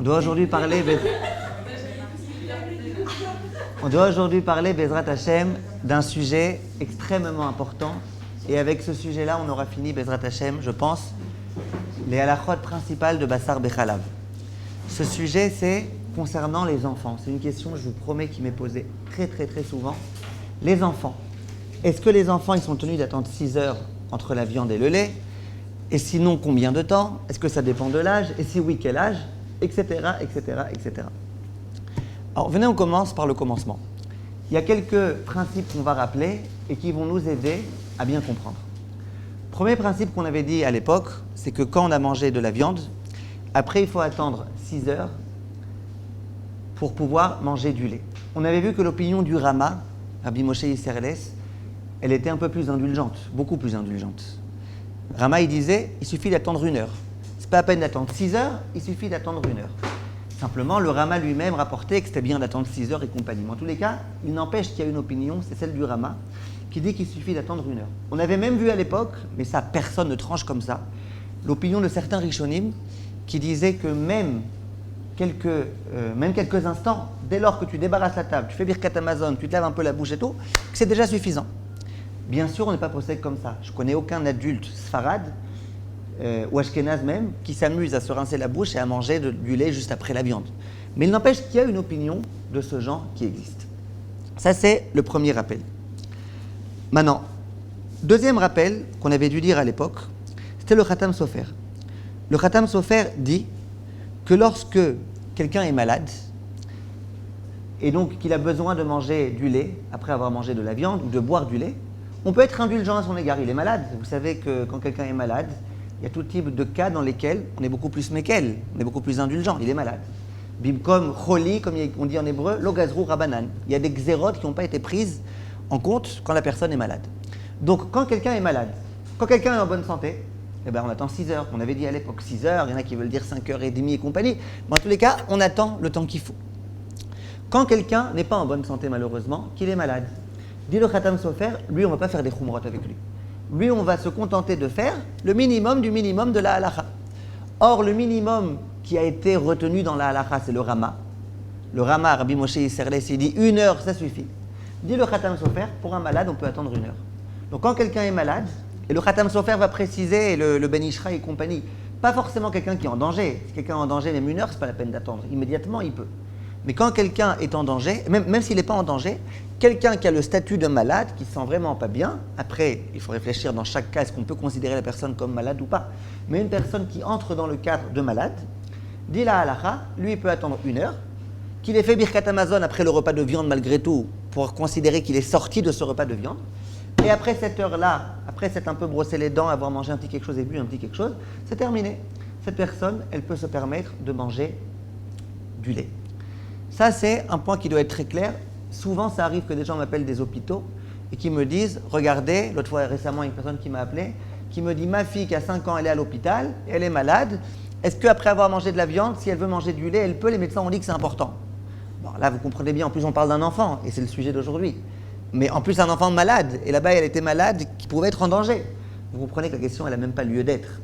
On doit aujourd'hui parler, Bezrat Hashem, d'un sujet extrêmement important. Et avec ce sujet-là, on aura fini, Bezrat Hashem, je pense, les halachot principales de Bassar Bechalav. Ce sujet, c'est concernant les enfants. C'est une question, je vous promets, qui m'est posée très souvent. Les enfants. Est-ce que les enfants, ils sont tenus d'attendre 6 heures entre la viande et le lait? Et sinon, combien de temps? Est-ce que ça dépend de l'âge? Et si oui, quel âge? Etc. Alors, venez, on commence par le commencement. Il y a quelques principes qu'on va rappeler et qui vont nous aider à bien comprendre. Premier principe qu'on avait dit à l'époque, c'est que quand on a mangé de la viande, après, il faut attendre 6 heures pour pouvoir manger du lait. On avait vu que l'opinion du Rama, Rabbi Moshe Isserles, elle était un peu plus indulgente, beaucoup plus indulgente. Rama, il disait, il suffit d'attendre 1 heure. C'est pas à peine d'attendre 6 heures, il suffit d'attendre 1 heure. Simplement, le Rama lui-même rapportait que c'était bien d'attendre 6 heures et compagnie. Mais en tous les cas, il n'empêche qu'il y a une opinion, c'est celle du Rama, qui dit qu'il suffit d'attendre 1 heure. On avait même vu à l'époque, mais ça, personne ne tranche comme ça, l'opinion de certains Rishonim qui disaient que même quelques instants, dès lors que tu débarrasses la table, tu fais Birkat Hamazon, tu te laves un peu la bouche et tout, que c'est déjà suffisant. Bien sûr, on n'est pas procès comme ça. Je ne connais aucun adulte sfarad, ou ashkénaze même, qui s'amuse à se rincer la bouche et à manger du lait juste après la viande. Mais il n'empêche qu'il y a une opinion de ce genre qui existe. Ça, c'est le premier rappel. Maintenant, deuxième rappel qu'on avait dû dire à l'époque, c'était le Khatam Sofer. Le Khatam Sofer dit que lorsque quelqu'un est malade, et donc qu'il a besoin de manger du lait après avoir mangé de la viande ou de boire du lait, on peut être indulgent à son égard. Il est malade. Vous savez que quand quelqu'un est malade, il y a tout type de cas dans lesquels on est beaucoup plus mekel, on est beaucoup plus indulgent. Il est malade. Bimkom choli, comme on dit en hébreu, lo gazrou rabanan. Il y a des xérotes qui n'ont pas été prises en compte quand la personne est malade. Donc quand quelqu'un est malade, quand quelqu'un est en bonne santé, eh ben, on attend 6 heures. On avait dit à l'époque 6 heures, il y en a qui veulent dire 5h30 et compagnie. Mais en tous les cas, on attend le temps qu'il faut. Quand quelqu'un n'est pas en bonne santé malheureusement, qu'il est malade, dit le Khatam Sofer, lui on ne va pas faire des khumrot avec lui. Lui on va se contenter de faire le minimum du minimum de la halakha. Or le minimum qui a été retenu dans la halakha, c'est le Rama. Le Rama, Rabbi Moshe Isserles, il dit 1 heure, ça suffit. Dit le Khatam Sofer, pour un malade on peut attendre 1 heure. Donc quand quelqu'un est malade, et le Khatam Sofer va préciser, le Ben Ishra et compagnie, pas forcément quelqu'un qui est en danger. Si quelqu'un est en danger, même 1 heure, c'est pas la peine d'attendre. Immédiatement, il peut. Mais quand quelqu'un est en danger, même s'il n'est pas en danger, quelqu'un qui a le statut de malade, qui ne se sent vraiment pas bien, après, il faut réfléchir dans chaque cas, est-ce qu'on peut considérer la personne comme malade ou pas. Mais une personne qui entre dans le cadre de malade, dit la halakha, lui, il peut attendre 1 heure, qu'il ait fait Birkat Hamazon après le repas de viande malgré tout, pour considérer qu'il est sorti de ce repas de viande. Et après cette heure-là, après s'être un peu brossé les dents, avoir mangé un petit quelque chose et bu un petit quelque chose, c'est terminé. Cette personne, elle peut se permettre de manger du lait. Ça, c'est un point qui doit être très clair. Souvent, ça arrive que des gens m'appellent des hôpitaux et qui me disent, regardez, l'autre fois récemment, une personne qui m'a appelé, qui me dit, ma fille qui a 5 ans, elle est à l'hôpital, et elle est malade, est-ce qu'après avoir mangé de la viande, si elle veut manger du lait, elle peut? Les médecins ont dit que c'est important. Bon, là, vous comprenez bien, en plus on parle d'un enfant, et c'est le sujet d'aujourd'hui. Mais en plus un enfant malade, et là-bas elle était malade, qui pouvait être en danger. Vous comprenez que la question, elle n'a même pas lieu d'être.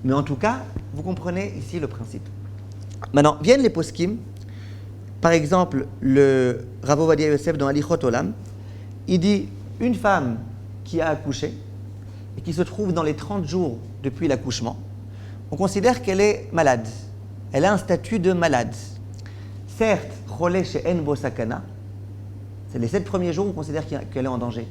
Mais en tout cas, vous comprenez ici le principe. Maintenant, viennent les poskim. Par exemple, le Rav Ovadia Yosef dans Alichot Olam, il dit une femme qui a accouché et qui se trouve dans les 30 jours depuis l'accouchement, on considère qu'elle est malade. Elle a un statut de malade. Certes, Cholé chez En Bo Sakana, c'est les 7 premiers jours où on considère qu'elle est en danger.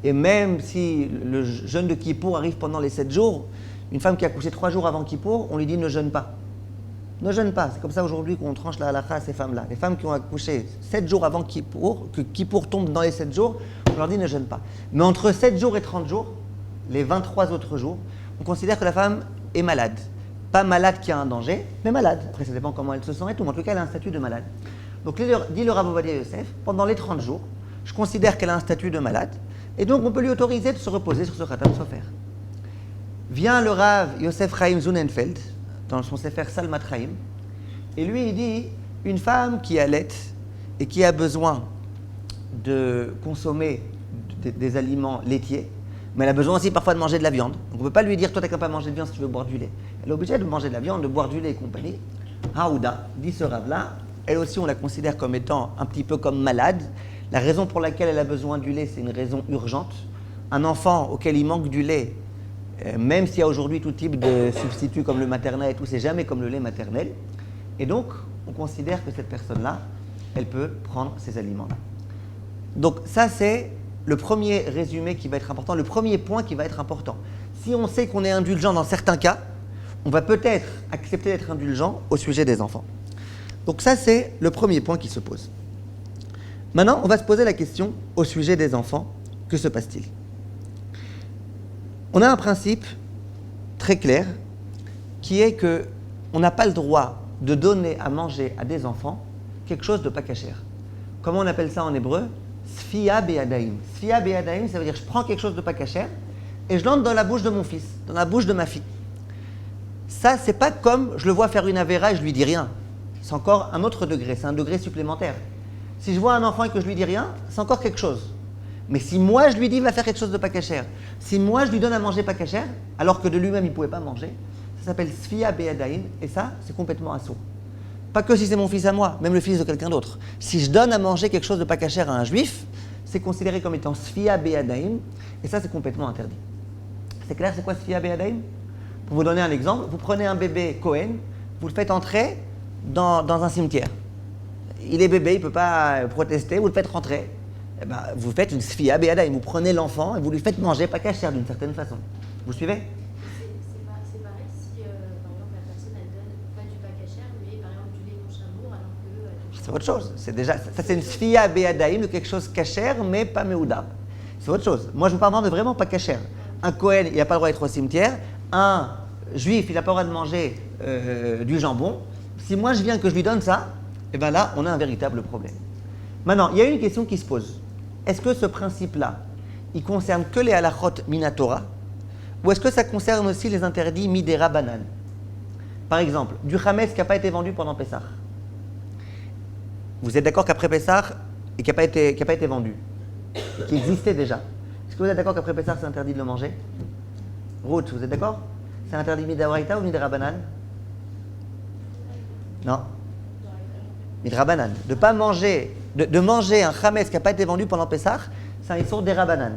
Et même si le jeûne de Kippour arrive pendant les 7 jours, une femme qui a accouché 3 jours avant Kippour, on lui dit ne jeûne pas. Ne jeûne pas. C'est comme ça aujourd'hui qu'on tranche la halakha à ces femmes-là. Les femmes qui ont accouché 7 jours avant Kippour, que Kippour tombe dans les 7 jours, on leur dit ne jeûne pas. Mais entre 7 jours et 30 jours, les 23 autres jours, on considère que la femme est malade. Pas malade qui a un danger, mais malade. Après, ça dépend comment elle se sent et tout. Mais en tout cas, elle a un statut de malade. Donc, dit le Rav Ovadia Yosef, pendant les 30 jours, je considère qu'elle a un statut de malade. Et donc, on peut lui autoriser de se reposer sur ce Khatam Sofer. Vient le Rav Yosef Chaim Zunenfeld, dans son Sefer Salmat Chaim, et lui il dit, une femme qui allait et qui a besoin de consommer des aliments laitiers, mais elle a besoin aussi parfois de manger de la viande. Donc on ne peut pas lui dire, toi tu n'as qu'à pas manger de viande si tu veux boire du lait. Elle est obligée de manger de la viande, de boire du lait et compagnie. Haouda, dit ce Rav-là, elle aussi on la considère comme étant un petit peu comme malade. La raison pour laquelle elle a besoin du lait, c'est une raison urgente. Un enfant auquel il manque du lait, même s'il y a aujourd'hui tout type de substituts comme le maternel et tout, c'est jamais comme le lait maternel. Et donc, on considère que cette personne-là, elle peut prendre ces aliments-là. Donc ça, c'est le premier résumé qui va être important, le premier point qui va être important. Si on sait qu'on est indulgent dans certains cas, on va peut-être accepter d'être indulgent au sujet des enfants. Donc ça, c'est le premier point qui se pose. Maintenant, on va se poser la question au sujet des enfants. Que se passe-t-il ? On a un principe très clair qui est qu'on n'a pas le droit de donner à manger à des enfants quelque chose de pas cachère. Comment on appelle ça en hébreu ? Sfia be'adaim. Sfia be'adaim, ça veut dire je prends quelque chose de pas cachère et je l'entre dans la bouche de mon fils, dans la bouche de ma fille. Ça, c'est pas comme je le vois faire une avéra et je lui dis rien. C'est encore un autre degré, c'est un degré supplémentaire. Si je vois un enfant et que je lui dis rien, c'est encore quelque chose. Mais si moi je lui dis va faire quelque chose de pas cachère, si moi je lui donne à manger pas cachère, alors que de lui-même il ne pouvait pas manger, ça s'appelle Sfia be'adaim et ça, c'est complètement assaut. Pas que si c'est mon fils à moi, même le fils de quelqu'un d'autre. Si je donne à manger quelque chose de pas cachère à un juif, c'est considéré comme étant Sfia be'adaim et ça, c'est complètement interdit. C'est clair, c'est quoi Sfia be'adaim ? Pour vous donner un exemple, vous prenez un bébé Cohen, vous le faites entrer dans un cimetière. Il est bébé, il ne peut pas protester, vous le faites rentrer. Eh ben, vous faites une Sfia be'adaim, vous prenez l'enfant et vous lui faites manger pas cachère d'une certaine façon. Vous suivez ? C'est pareil si, par exemple, la personne, elle donne pas du pas cachère, mais par exemple du lait non chamour, alors que... C'est autre chose. C'est déjà, ça c'est une Sfia be'adaim, de quelque chose cachère, mais pas meoudab. C'est autre chose. Moi, je vous parle de vraiment pas cachère. Un Cohen, il n'a pas le droit d'être au cimetière. Un juif, il n'a pas le droit de manger du jambon. Si moi, je viens que je lui donne ça, eh bien là, on a un véritable problème. Maintenant, il y a une question qui se pose. Est-ce que ce principe-là, il concerne que les halachot minatora, ou est-ce que ça concerne aussi les interdits midera banan ? Par exemple, du chametz qui n'a pas été vendu pendant Pessah. Vous êtes d'accord qu'après Pessah, et qui n'a pas été vendu, et qui existait déjà. Est-ce que vous êtes d'accord qu'après Pessah, c'est interdit de le manger ? Ruth, vous êtes d'accord ? C'est interdit midaoraita ou midera banan ? Non. Midera banan. De pas manger, de manger un chametz qui n'a pas été vendu pendant Pessah, c'est un issur dera banan.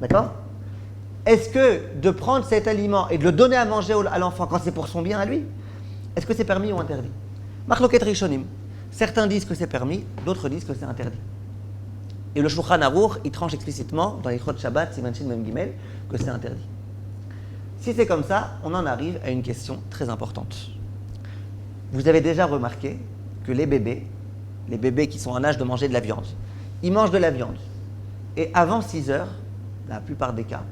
D'accord ? Est-ce que de prendre cet aliment et de le donner à manger à l'enfant quand c'est pour son bien à lui, est-ce que c'est permis ou interdit ? Marloket rishonim. Certains disent que c'est permis, d'autres disent que c'est interdit. Et le Shulchan Aruch, il tranche explicitement dans les Chod Shabbat, Siman Shin Mem Gimel, que c'est interdit. Si c'est comme ça, on en arrive à une question très importante. Vous avez déjà remarqué que les bébés qui sont en âge de manger de la viande, ils mangent de la viande. Et avant 6 heures, la plupart des cas,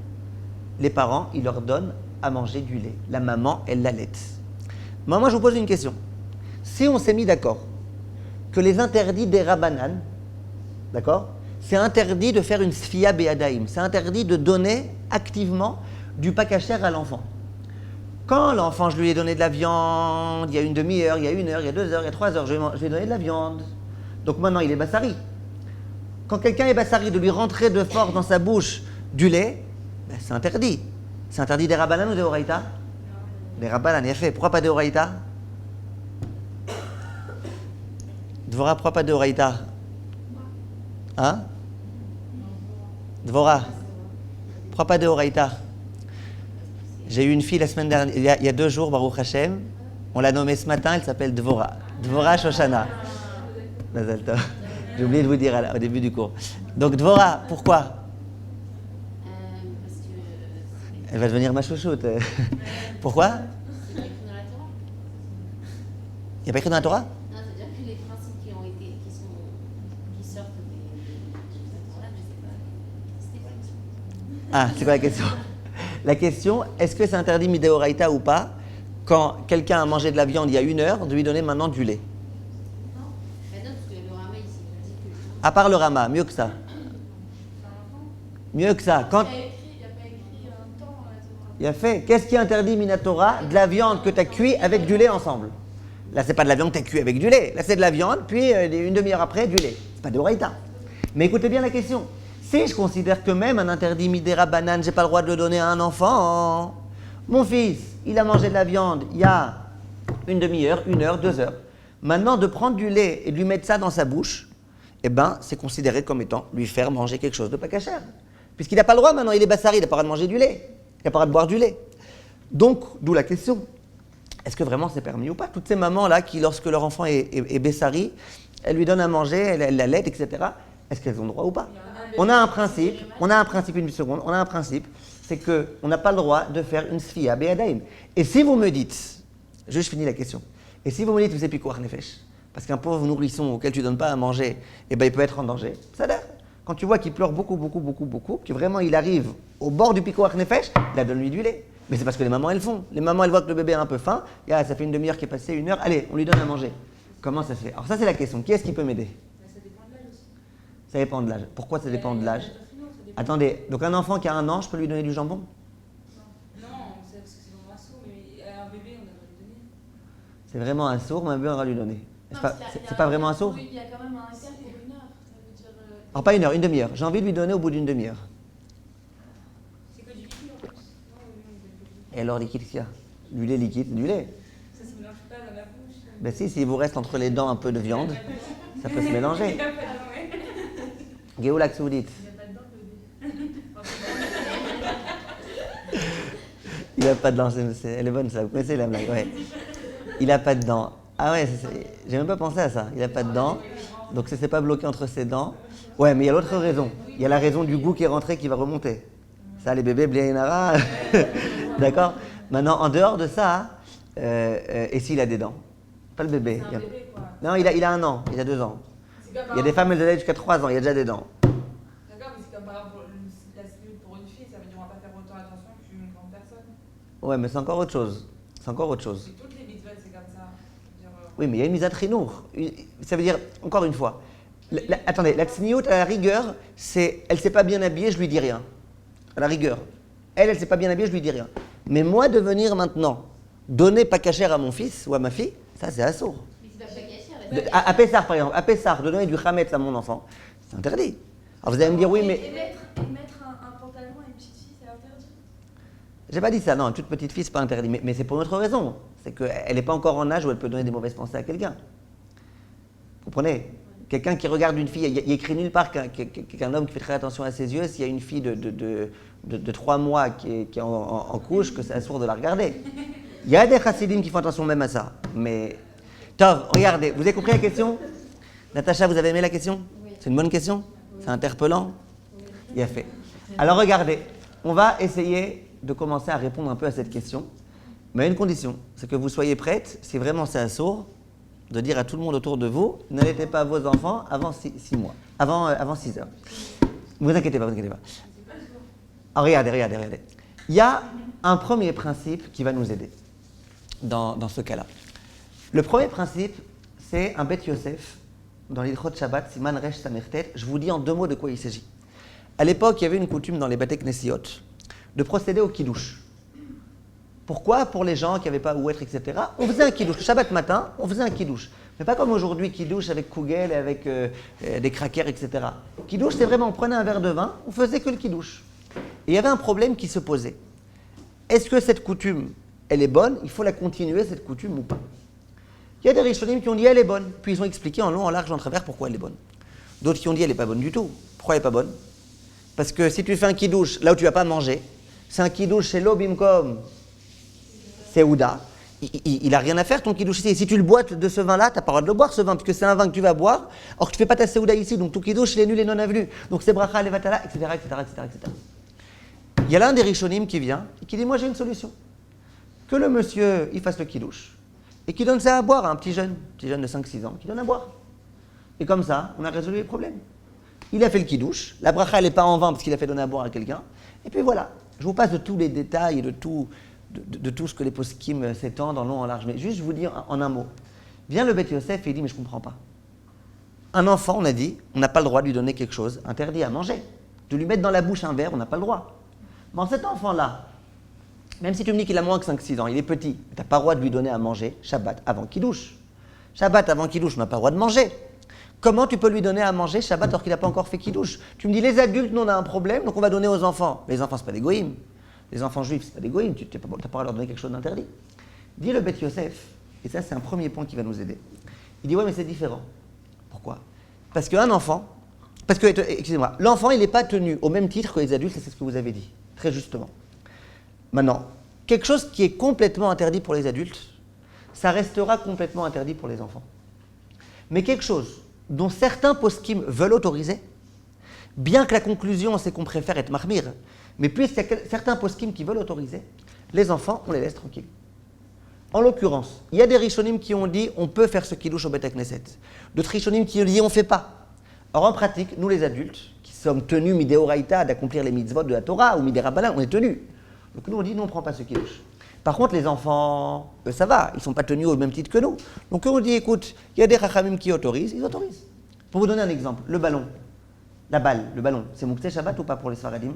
les parents, ils leur donnent à manger du lait. La maman, elle l'allaite. Moi, je vous pose une question. Si on s'est mis d'accord que les interdits des Rabbanan, d'accord, c'est interdit de faire une Sfia be'adaim, c'est interdit de donner activement du pas cachère à l'enfant. Quand l'enfant, je lui ai donné de la viande, il y a une demi-heure, il y a 1 heure, il y a 2 heures, il y a 3 heures, je lui ai donné de la viande. Donc maintenant, il est bassari. Quand quelqu'un est bassari, de lui rentrer de force dans sa bouche du lait, ben, c'est interdit. C'est interdit des Rabbanan ou des Horaïta ? Des Rabbanan, il a fait. Pourquoi pas des Horaïta ? Dvora, pourquoi pas de Horaïta ? Hein ? Dvora. Pourquoi pas de Horaïta ? J'ai eu une fille la semaine dernière, il y a 2 jours, Baruch Hashem. On l'a nommée ce matin, elle s'appelle Dvora. Dvora Shoshana. Mazal tov. J'ai oublié de vous dire au début du cours. Donc Dvora, pourquoi ? Parce que... Elle va devenir ma chouchoute. Pourquoi ? C'est écrit dans la Torah. Il n'y a pas écrit dans la Torah ? Non, c'est-à-dire que les principes qui sortent de la Torah, je sais pas. C'était quoi la question ? Ah, c'est quoi la question ? La question, est-ce que c'est interdit midéoraïta ou pas quand quelqu'un a mangé de la viande il y a 1 heure, de lui donner maintenant du lait ? Non, parce que le Rama ici, il a dit que... À part le Rama, mieux que ça. Mieux que ça. Quand... Il n'y a pas écrit un temps dans la Torah. Il a fait. Qu'est-ce qui est interdit, Minatora ? De la viande que tu as cuit avec du lait ensemble. Là, c'est pas de la viande que tu as cuit avec du lait. Là, c'est de la viande, puis une demi-heure après, du lait. C'est pas de Horaïta. Mais écoutez bien la question. Si je considère que même un interdit midera banane, j'ai pas le droit de le donner à un enfant. Mon fils, il a mangé de la viande il y a une demi-heure, 1 heure, 2 heures. Maintenant, de prendre du lait et de lui mettre ça dans sa bouche, eh ben, c'est considéré comme étant lui faire manger quelque chose de pas cachère. Puisqu'il n'a pas le droit maintenant, il est bassari, il n'a pas le droit de manger du lait. Il n'a pas le droit de boire du lait. Donc, d'où la question. Est-ce que vraiment c'est permis ou pas? Toutes ces mamans-là qui, lorsque leur enfant est bessari, elles lui donnent à manger, elles l'allaitent, etc. Est-ce qu'elles ont le droit ou pas? On a un principe, une seconde, on a un principe, c'est qu'on n'a pas le droit de faire une sfiya be'adaim. Et si vous me dites, je finis la question, et si vous me dites que c'est pikuach nefesh, parce qu'un pauvre nourrisson auquel tu ne donnes pas à manger, eh ben, il peut être en danger, ça l'air. Quand tu vois qu'il pleure beaucoup, que vraiment il arrive au bord du pikuach nefesh, là donne-lui du lait. Mais c'est parce que les mamans elles font. Les mamans elles voient que le bébé est un peu faim, ça fait une demi-heure qui est passée, 1 heure, allez, on lui donne à manger. Comment ça se fait? Alors ça c'est la question, qui est-ce qui peut m'aider? Ça dépend de l'âge aussi. Ça dépend de l'âge. Pourquoi ça dépend de l'âge? Attendez, donc un enfant qui a 1 an, je peux lui donner du jambon? Non, c'est parce que c'est vraiment un sourd, mais un bébé, on devrait lui donner. C'est vraiment un sourd, mais un bébé on va lui donner. C'est pas vraiment un sourd? Oui, il y a quand même un écart pour 1 heure. Ça veut dire. Alors pas 1 heure, une demi-heure. J'ai envie de lui donner au bout d'une demi-heure. C'est que du liquide en plus. Non, Et alors liquide qu'il y a? Du lait liquide, du lait. ça se mélange pas dans la bouche. Ben si, s'il vous reste entre les dents un peu de viande, ça peut se mélanger. Géoula, que vous dites? Il n'y a pas de dents, le bébé. Il n'a pas de dents, elle est bonne ça, vous connaissez la blague, ouais. Il n'a pas de dents. Ah ouais, j'ai même pas pensé à ça. Il n'a pas de dents, donc ça s'est pas bloqué entre ses dents. Ouais, mais il y a l'autre raison. Il y a la raison du goût qui est rentré qui va remonter. Ça, les bébés, bliaïnara. D'accord? Maintenant, en dehors de ça, et s'il a des dents? Pas le bébé. C'est un bébé, quoi. Non, il a 1 an, il a 2 ans. C'est comme Il y a des femmes, elles allaitent jusqu'à 3 ans, il y a déjà des dents. D'accord, mais c'est comme par exemple la snus pour une fille, ça veut dire on va pas faire autant attention qu'une grande personne. Ouais, mais c'est encore autre chose. C'est encore autre chose. Et toutes les mitzvahs, c'est comme ça. Je veux dire, Oui, mais il y a une mise à trinour. Ça veut dire, encore une fois, attendez, la tsniout, à la rigueur, c'est, elle s'est pas bien habillée, je lui dis rien. À la rigueur. Elle s'est pas bien habillée, je lui dis rien. Mais moi, de venir maintenant, donner pas cachère à mon fils ou à ma fille, ça c'est assourd. Mais c'est pas cachère, là. À Pessar, par exemple, à Pessar, de donner du chametz à mon enfant, c'est interdit. Alors vous allez me dire, oui, mais... Et mettre un pantalon à une petite fille, c'est interdit. J'ai pas dit ça, non, une toute petite fille, c'est pas interdit. Mais c'est pour une autre raison. C'est qu'elle n'est pas encore en âge où elle peut donner des mauvaises pensées à quelqu'un. Vous comprenez? Quelqu'un qui regarde une fille, il y a écrit nulle part qu'un homme qui fait très attention à ses yeux, s'il y a une fille de 3 mois qui est en couche, que c'est assourd de la regarder. Il y a des chassidim qui font attention même à ça. Mais, Tov, regardez, vous avez compris la question? Natacha, vous avez aimé la question? Oui. C'est une bonne question? Oui. C'est interpellant? Oui. Il a fait. Alors regardez, on va essayer de commencer à répondre un peu à cette question, mais à une condition, c'est que vous soyez prêtes, si vraiment c'est assourd, de dire à tout le monde autour de vous, n'allaitez pas vos enfants avant 6 mois, avant 6 heures. Vous inquiétez pas, vous inquiétez pas. Alors regardez. Il y a un premier principe qui va nous aider dans ce cas-là. Le premier principe, c'est un Bet Yosef, dans l'Ilchot Shabbat, Siman Resh Samertet. Je vous dis en 2 mots de quoi il s'agit. À l'époque, il y avait une coutume dans les Bate Knesiot de procéder au kiddush. Pourquoi? Pour les gens qui n'avaient pas où être, etc. On faisait un kiddush. Le Shabbat matin, on faisait un kiddush. Mais pas comme aujourd'hui, kiddush avec kugel et avec des crackers, etc. Kiddush, c'est vraiment, on prenait un verre de vin, on faisait que le kiddush. Et il y avait un problème qui se posait. Est-ce que cette coutume, elle est bonne? Il faut la continuer, cette coutume, ou pas? Il y a des Rishonim qui ont dit elle est bonne, puis ils ont expliqué en long, en large, en travers pourquoi elle est bonne. D'autres qui ont dit elle n'est pas bonne du tout. Pourquoi elle n'est pas bonne? Parce que si tu fais un kiddush là où tu ne vas pas manger, c'est un kiddush chez l'obimkom, c'est Ouda. Il n'a rien à faire ton kiddush ici. Si tu le bois de ce vin-là, tu n'as pas le droit de le boire ce vin, puisque c'est un vin que tu vas boire, or que tu ne fais pas ta Seouda ici, donc ton kiddush il est nul et non avenu. Donc c'est bracha, levatala, etc., etc. Il y a l'un des Rishonim qui vient et qui dit moi j'ai une solution. Que le monsieur il fasse le kiddush et qui donne ça à boire à un petit jeune de 5-6 ans, qui donne à boire. Et comme ça, on a résolu les problèmes. Il a fait le kiddush, la bracha elle n'est pas en vain parce qu'il a fait donner à boire à quelqu'un, et puis voilà. Je vous passe de tous les détails et de tout ce que les poskim s'étendent en long, en large, mais juste je vous dis en un mot. Vient le Bet Yosef et il dit mais je ne comprends pas. Un enfant, on a dit, on n'a pas le droit de lui donner quelque chose interdit à manger. De lui mettre dans la bouche un verre, on n'a pas le droit. Mais cet enfant-là, même si tu me dis qu'il a moins que 5-6 ans, il est petit, tu n'as pas le droit de lui donner à manger Shabbat avant kiddush. Shabbat avant kiddush, on n'a pas le droit de manger. Comment tu peux lui donner à manger Shabbat alors qu'il n'a pas encore fait kiddush? Tu me dis les adultes, nous on a un problème, donc on va donner aux enfants. Les enfants, c'est pas des goïms. Les enfants juifs, c'est pas des goïms, tu n'as pas le droit de leur donner quelque chose d'interdit. Dit le Bet Yosef, Et ça, c'est un premier point qui va nous aider. Il dit, ouais, mais c'est différent. Pourquoi? Parce qu'un enfant, excusez-moi, l'enfant, il n'est pas tenu au même titre que les adultes, c'est ce que vous avez dit, très justement. Maintenant, quelque chose qui est complètement interdit pour les adultes, ça restera complètement interdit pour les enfants. Mais quelque chose dont certains poskim veulent autoriser, bien que la conclusion, c'est qu'on préfère être mahmir, mais puisqu'il y a certains poskim qui veulent autoriser, les enfants, on les laisse tranquilles. En l'occurrence, il y a des rishonim qui ont dit on peut faire ce kiddush au Beit Knesset. D'autres rishonim qui ont dit on ne fait pas. Or en pratique, nous les adultes, qui sommes tenus midéoraïta d'accomplir les mitzvot de la Torah ou midérabbanan, on est tenus. Donc nous on dit non, on ne prend pas ce kiddush. Par contre, les enfants, eux, ça va, ils ne sont pas tenus au même titre que nous. Donc eux, on dit écoute, il y a des rachamim qui autorisent, ils autorisent. Pour vous donner un exemple, le ballon, la balle, le ballon, c'est Mouktsé Shabbat ou pas pour les Sfaradim?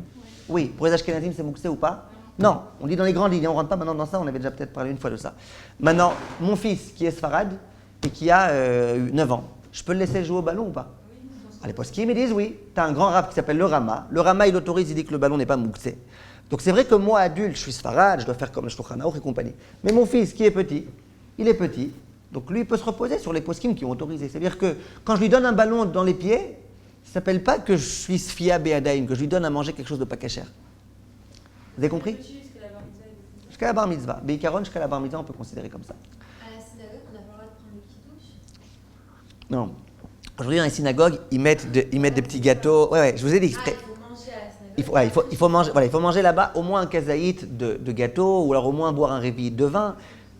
Oui. Pour les Ashkenazim, c'est Mouktsé ou pas? Non, on dit dans les grandes lignes, on ne rentre pas maintenant dans ça, on avait déjà peut-être parlé une fois de ça. Maintenant, mon fils qui est Sfarad et qui a 9 ans, je peux le laisser jouer au ballon ou pas? À l'époque, ils me disent oui, tu as un grand rab qui s'appelle le Rama. Le Rama, il autorise, il dit que le ballon n'est pas Mouktsé. Donc c'est vrai que moi, adulte, je suis Sfarad, je dois faire comme le Shulchan Aruch et compagnie. Mais mon fils qui est petit, il est petit, donc lui, il peut se reposer sur les poskim qui ont autorisé. C'est-à-dire que quand je lui donne un ballon dans les pieds, ça ne s'appelle pas que je suis Sfia Be'adaim, que je lui donne à manger quelque chose de pas cachère. Vous avez compris? Jusqu'à la bar mitzvah. Beikaron, jusqu'à la bar mitzvah, on peut considérer comme ça. À la synagogue, on n'a pas le droit de prendre le kiddush? Non. Aujourd'hui, dans les synagogues, ils mettent des petits gâteaux. Ouais, je vous ai dit. Ah, il faut manger à la synagogue. Il faut manger là-bas au moins un kazaït de gâteau ou alors au moins boire un révi de vin.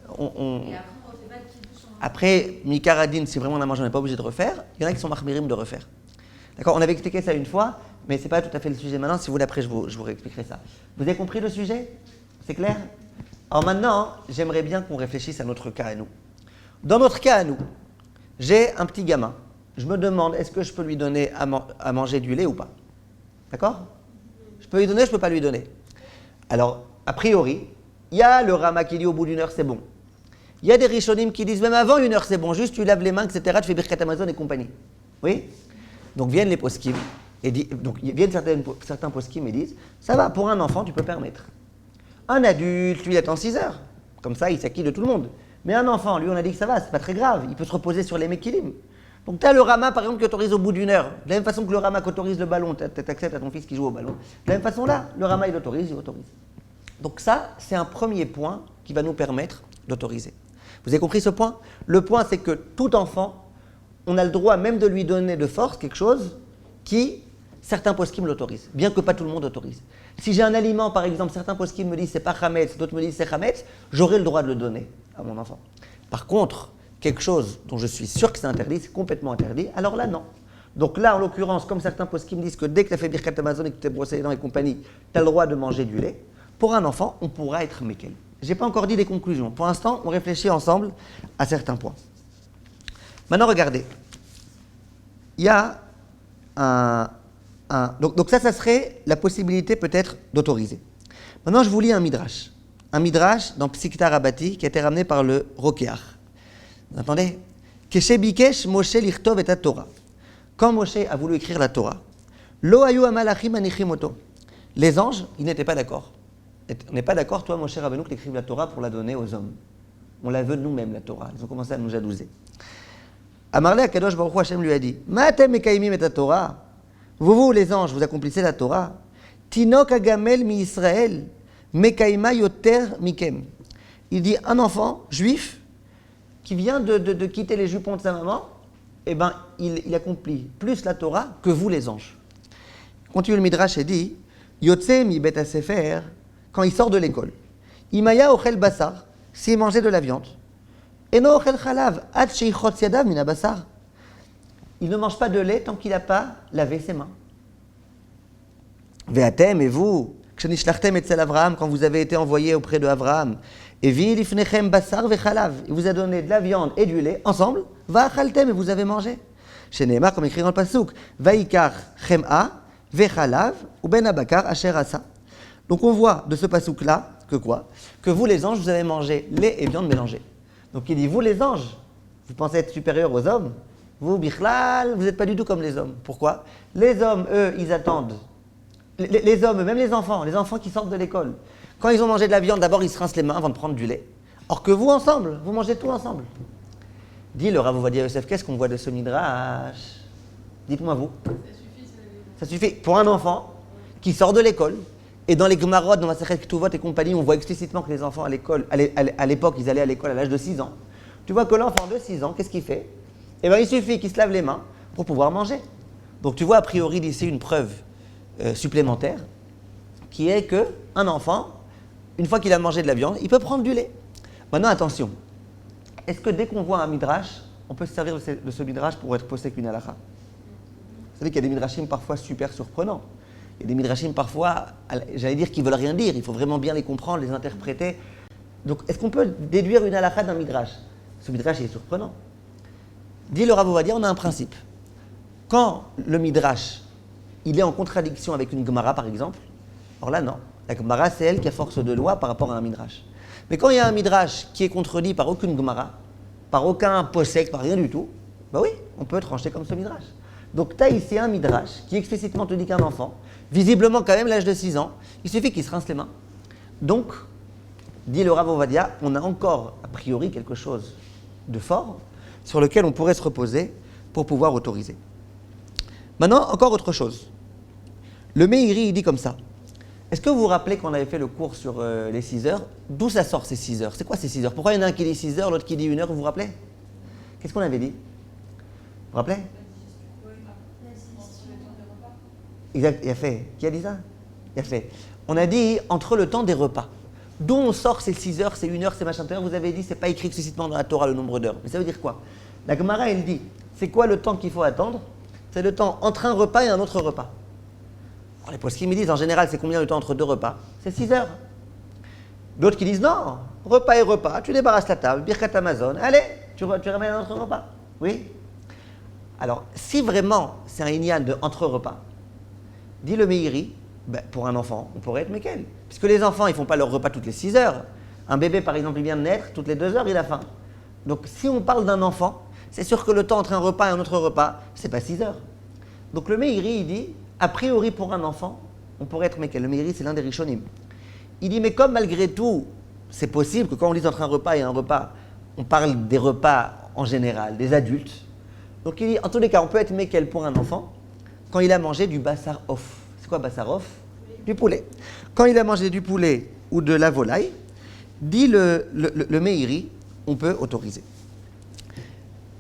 Et après, on ne refait pas de kiddush en Après, Mikaradine, si vraiment on a mangé, on n'est pas obligé de refaire. Il y en a qui sont mahmirim de refaire. D'accord? On avait expliqué ça une fois, mais ce n'est pas tout à fait le sujet maintenant. Si vous voulez, après, je vous réexpliquerai ça. Vous avez compris le sujet? C'est clair? Alors maintenant, j'aimerais bien qu'on réfléchisse à notre cas à nous. Dans notre cas à nous, j'ai un petit gamin. Je me demande, est-ce que je peux lui donner à manger du lait ou pas? D'accord? Je peux lui donner, je ne peux pas lui donner. Alors, a priori, il y a le Rama qui dit au bout d'une heure, c'est bon. Il y a des Rishonim qui disent même avant une heure, c'est bon. Juste tu laves les mains, etc. Tu fais Birkat Hamazon et compagnie. Oui? Donc viennent les poskim, donc viennent certains poskim et disent, ça va, pour un enfant, tu peux permettre. Un adulte, lui, il attend 6 heures. Comme ça, il s'acquitte de tout le monde. Mais un enfant, lui, on a dit que ça va, c'est pas très grave. Il peut se reposer sur les mekilim. Donc tu as le Rama, par exemple, qui autorise au bout d'une heure. De la même façon que le Rama qui autorise le ballon, tu acceptes à ton fils qui joue au ballon. De la même façon là, le Rama, il autorise. Donc ça, c'est un premier point qui va nous permettre d'autoriser. Vous avez compris ce point? Le point, c'est que tout enfant, on a le droit même de lui donner de force quelque chose qui, certains poskim l'autorisent, bien que pas tout le monde autorise. Si j'ai un aliment, par exemple, certains poskim me disent c'est pas chametz, d'autres me disent c'est chametz, j'aurai le droit de le donner à mon enfant. Par contre, quelque chose dont je suis sûr que c'est interdit, c'est complètement interdit, alors là non. Donc là, en l'occurrence, comme certains poskim disent que dès que tu as fait Birkat Hamazon et que tu t'es brossé les dents et compagnie, tu as le droit de manger du lait, pour un enfant, on pourra être mekel. Je n'ai pas encore dit des conclusions. Pour l'instant, on réfléchit ensemble à certains points. Maintenant, regardez. Il y a donc ça serait la possibilité peut-être d'autoriser. Maintenant, je vous lis un midrash. Un midrash dans Psikta Rabati qui a été ramené par le Rokeach. Vous entendez? Keshe bikesh Moshe lichtov et Torah. Quand Moshe a voulu écrire la Torah, lo ayu amalachim anichim oto. Les anges, ils n'étaient pas d'accord. On n'est pas d'accord, toi, Moshe Rabbeinu, que tu écrives la Torah pour la donner aux hommes. On la veut nous-mêmes, la Torah. Ils ont commencé à nous jalouser. Amarle Akadosh Baruch Hu Hashem lui a dit, Ma'atem mekaimim et Torah. Vous, les anges, vous accomplissez la Torah. Tinok agamel mi Israël, mekaima yoter mikem. Il dit, un enfant juif qui vient de quitter les jupons de sa maman, eh ben, il accomplit plus la Torah que vous, les anges. Continue le Midrash et dit, Yotse mi bet sefer, quand il sort de l'école. Imaya ochel basar, s'il mangeait de la viande. Eno ochel chalav, ad sheichot yadav min basar. Il ne mange pas de lait tant qu'il n'a pas lavé ses mains. Ve'atem, et vous, kshenishlachtem etzel Avraham, quand vous avez été envoyé auprès de Avraham, et vi lifnechem basar ve'chalav, il vous a donné de la viande et du lait, ensemble, va'achaltem, et vous avez mangé. Chez Nehemar, comme écrit dans le pasuk, va'ikar chem'a ve'chalav, ou ben abakar asher asa. Donc on voit de ce pasuk-là, que quoi? Que vous les anges, vous avez mangé lait et viande mélangée. Donc il dit, vous les anges, vous pensez être supérieurs aux hommes? Vous, Bichlal, vous n'êtes pas du tout comme les hommes. Pourquoi? Les hommes, eux, ils attendent. Les hommes, même les enfants qui sortent de l'école, quand ils ont mangé de la viande, d'abord ils se rincent les mains avant de prendre du lait. Or que vous ensemble, vous mangez tout ensemble. Dit le Rav Ovadia Yosef, qu'est-ce qu'on voit de ce midrash? Dites-moi vous. Ça suffit. Pour un enfant qui sort de l'école, et dans les Gemarot, dans Masechet Ketuvot et compagnie, on voit explicitement que les enfants à l'école, à l'époque, ils allaient à l'école à l'âge de 6 ans. Tu vois que l'enfant de 6 ans, qu'est-ce qu'il fait? Eh bien, il suffit qu'il se lave les mains pour pouvoir manger. Donc tu vois, a priori, d'ici une preuve supplémentaire, qui est qu'un enfant, une fois qu'il a mangé de la viande, il peut prendre du lait. Maintenant, attention. Est-ce que dès qu'on voit un midrash, on peut se servir de ce midrash pour être posé qu'une halakha? Vous savez qu'il y a des midrashim parfois super surprenants. Il y a des midrashim parfois, j'allais dire, qui veulent rien dire. Il faut vraiment bien les comprendre, les interpréter. Donc, est-ce qu'on peut déduire une halakha d'un midrash? Ce midrash est surprenant. Dit le Rav Ovadia, on a un principe. Quand le midrash, il est en contradiction avec une Gemara, par exemple, alors là, non. La Gemara, c'est elle qui a force de loi par rapport à un midrash. Mais quand il y a un midrash qui est contredit par aucune Gemara, par aucun posek, par rien du tout, bah oui, on peut trancher comme ce midrash. Donc tu as ici un midrash qui explicitement te dit qu'un enfant, visiblement quand même l'âge de 6 ans, il suffit qu'il se rince les mains. Donc, dit le Rav Ovadia, on a encore a priori quelque chose de fort sur lequel on pourrait se reposer pour pouvoir autoriser. Maintenant, encore autre chose. Le Meiri, il dit comme ça. Est-ce que vous vous rappelez qu'on avait fait le cours sur les 6 heures? D'où ça sort ces 6 heures? C'est quoi ces 6 heures? Pourquoi il y en a un qui dit 6 heures, l'autre qui dit 1 heure? Vous vous rappelez? Qu'est-ce qu'on avait dit? Vous vous rappelez? Exact, il a fait. Qui a dit ça? Il a fait. On a dit entre le temps des repas. D'où on sort ces 6 heures, c'est 1 heure, c'est machin. Vous avez dit, c'est pas écrit explicitement dans la Torah le nombre d'heures. Mais ça veut dire quoi? La Gemara, elle dit, c'est quoi le temps qu'il faut attendre? C'est le temps entre un repas et un autre repas. Alors, les poskim me disent, en général, c'est combien le temps entre 2 repas? C'est 6 heures. D'autres qui disent, non, repas et repas, tu débarrasses la table, birkat Amazon, allez, tu ramènes un autre repas. Oui? Alors, si vraiment c'est un inyan de entre repas, dit le Meiri, ben, pour un enfant, on pourrait être Mekel. Puisque les enfants, ils ne font pas leur repas toutes les 6 heures. Un bébé, par exemple, il vient de naître, toutes les 2 heures, il a faim. Donc, si on parle d'un enfant, c'est sûr que le temps entre un repas et un autre repas, c'est pas 6 heures. Donc, le Meiri, il dit, a priori, pour un enfant, on pourrait être Mekel. Le Meiri, c'est l'un des Rishonim. Il dit, mais comme malgré tout, c'est possible que quand on dit entre un repas et un repas, on parle des repas en général, des adultes. Donc, il dit, en tous les cas, on peut être Mekel pour un enfant quand il a mangé du bassar off. C'est quoi bassar off? Du poulet. Quand il a mangé du poulet ou de la volaille, dit le Meiri, on peut autoriser.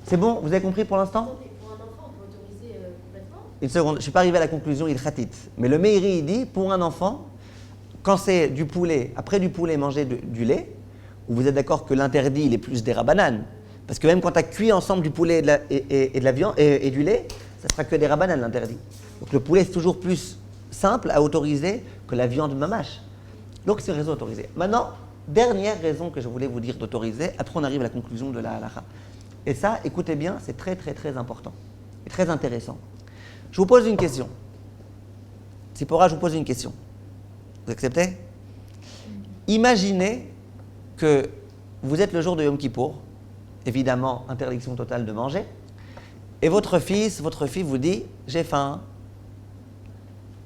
C'est bon? Vous avez compris pour l'instant? Pour un enfant, on peut autoriser complètement. Une seconde, je ne suis pas arrivé à la conclusion, il khatit. Mais le Meiri, il dit, pour un enfant, quand c'est du poulet, après du poulet, manger du lait, où vous êtes d'accord que l'interdit, il est plus des rabananes. Parce que même quand tu as cuit ensemble du poulet et de la viande et du lait, ça sera que des rabananes l'interdit. Donc le poulet, c'est toujours plus simple à autoriser que la viande mamache. Donc c'est une raison autorisée. Maintenant, dernière raison que je voulais vous dire d'autoriser, après on arrive à la conclusion de la halakha. Et ça, écoutez bien, c'est très très très important et très intéressant. Je vous pose une question. Sipora, je vous pose une question. Vous acceptez? Imaginez que vous êtes le jour de Yom Kippour, évidemment, interdiction totale de manger, et votre fille vous dit « j'ai faim ».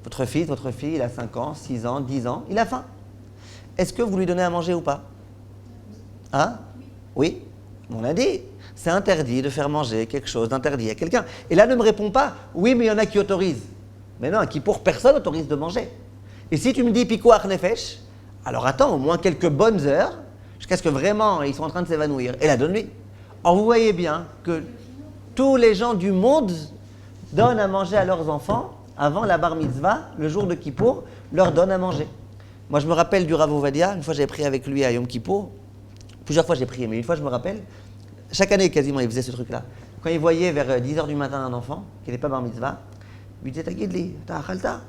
Votre fille, il a 5 ans, 6 ans, 10 ans, il a faim. Est-ce que vous lui donnez à manger ou pas? Hein? Oui. On a dit, c'est interdit de faire manger quelque chose d'interdit à quelqu'un. Et là, ne me réponds pas, oui, mais il y en a qui autorisent. Mais non, qui pour personne autorise de manger. Et si tu me dis pikoach nefesh, alors attends au moins quelques bonnes heures, jusqu'à ce que vraiment ils sont en train de s'évanouir. Et là, donne-lui. Or, vous voyez bien que tous les gens du monde donnent à manger à leurs enfants avant la bar mitzvah, le jour de Kippour, leur donnent à manger. Moi, je me rappelle du Rav Ovadia, une fois j'avais prié avec lui à Yom Kippour, plusieurs fois j'ai prié, mais une fois je me rappelle, chaque année quasiment il faisait ce truc-là. Quand il voyait vers 10h du matin un enfant qui n'était pas bar mitzvah, il lui disait Tagidli, t'as achalta.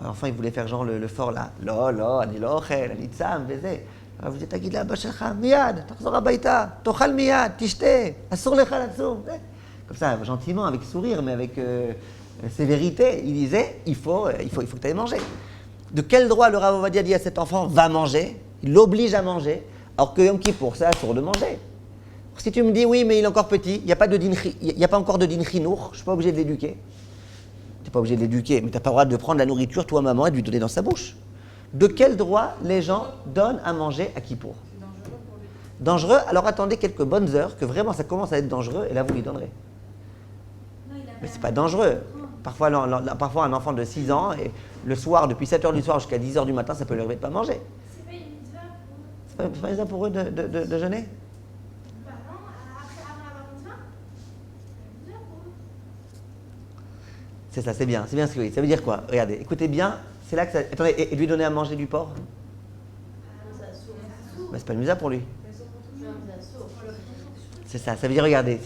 L'enfant il voulait faire genre le fort là, lo, ani lo ochel, ani tzam, veze. Alors il disait Tagidli abba shelcha, miyad, tachzor habayta, tochal miyad, tishte, asur lecha latzum. Comme ça, gentiment, avec sourire, mais avec sévérité, il disait il faut que tu ailles manger. De quel droit le Rav Ovadia dit à cet enfant va manger? Il l'oblige à manger, alors que Yom Kippour, c'est assour de manger. Si tu me dis oui, mais il est encore petit, il n'y a pas encore de din chinour, je ne suis pas obligé de l'éduquer. Tu n'es pas obligé de l'éduquer, mais tu n'as pas le droit de prendre la nourriture, toi, maman, et de lui donner dans sa bouche. De quel droit les gens donnent à manger à Kippour? Dangereux, alors attendez quelques bonnes heures, que vraiment ça commence à être dangereux, et là vous lui donnerez. Non, il a Mais c'est pas dangereux. Parfois, parfois un enfant de 6 ans, et le soir, depuis 7h du soir jusqu'à 10h du matin, ça peut leur de pas manger. C'est pas une mitzvah pour eux. C'est pas évident pour eux de jeûner. Bah non, après, avant la bar mitzvah, c'est une mitzvah pour eux. C'est ça, c'est bien ce que oui. Ça veut dire quoi? Regardez, écoutez bien, c'est là que ça. Attendez, et lui donner à manger du porc? Ça s'ouvre. Bah, c'est pas une misère pour lui. Non, ça s'ouvre. C'est ça, ça veut dire, regardez,